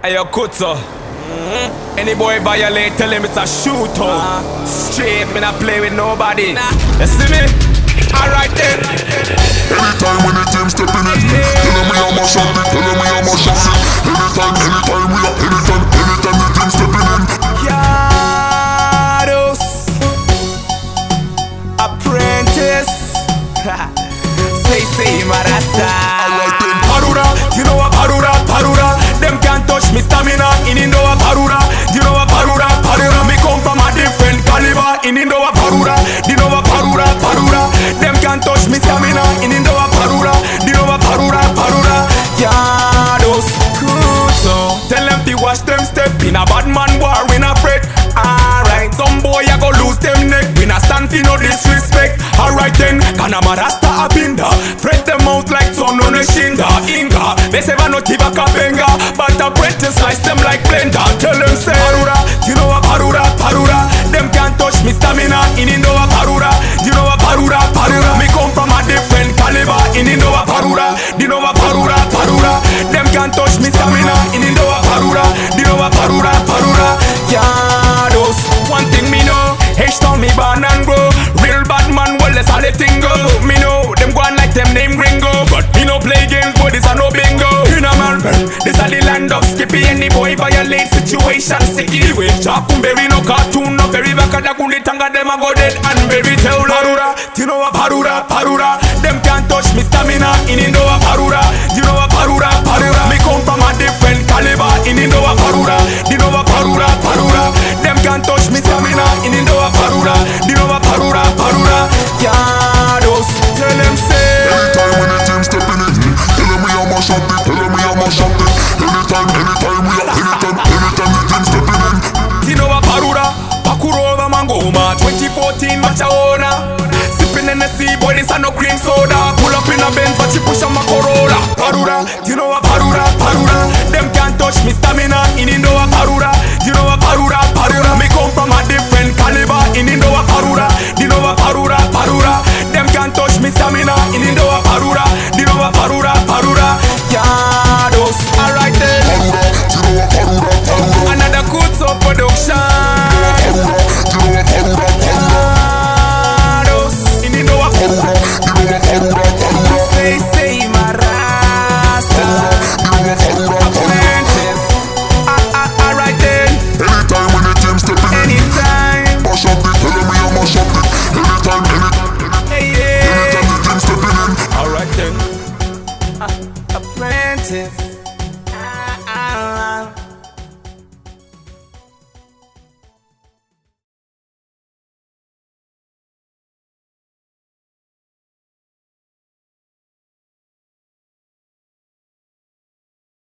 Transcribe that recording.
Hey, yo, Kutso. Any boy violate, tell him it's a shootout. Straight, me not play with nobody. You see me? Alright then. Anytime when the team step in it, tell me I'm a shot it, tell me I'm a shot it. Anytime we are, anytime the team stepping in. Yados Apprentice. Say, Marasta. Alright then. Parura, you know what Parura, Parura. Them can't touch me stamina in Indoa Parura. You know what Parura, Parura. Me come from a different caliber in Indoa Parura. You know what Parura, Parura. Them can't touch me stamina in Indoa Parura. You know what Parura, Parura. Yados Kuto. Tell them to watch them step in a bad man war, we not fret. Alright, some boy I go lose them neck. We not stand for no disrespect. Alright then, Kanama Rasta Abinda. Fret them out like son on a shinda. Inga, they say I not a kapenga. But apprentice slice them like blender. Tell them say Parura, you know what Parura, Parura. Them can't touch me stamina in Indoa Parura. You know what Parura, Parura. Me come from a different caliber in Indoa Parura. You know what Parura, Parura. Them can't touch me stamina in Indoa Parura. You know what Parura, Parura. Yados. One thing me know, H-Town me born and grow. Real bad man, well let's all the thing go. Me know, them go on like them name gringo. But me no play games, boy this a no bingo. In a Melbourne, this a the land of Skippy. Any boy violate situation, sticky with Chakumberry, no cartoon, no very back at the kundi tanga. Them a go dead and very tell Parura. You know what Parura, Parura. Them can't touch me stamina in Indoa Parura. You know what Parura, Parura. Me come from a different caliber in Indoa Parura. You know what Parura, Parura. Them can't touch me stamina in Indoa Parura. You know what Parura, Parura. Yados. Tell them say Anytime when the team stepping in, tell me I'm a shot it, tell me I'm a shot it. Anytime we are, anytime the team stepping in. you know what Parura. Pakurova Mangoma 2014 Machaona. Sipping in the sea, boy this a no cream soda. Pull up in a Benz but she push on my Corolla. Parura, you know what Parura, Parura. Them can't touch me stamina in Indoa Parura. You know what Parura,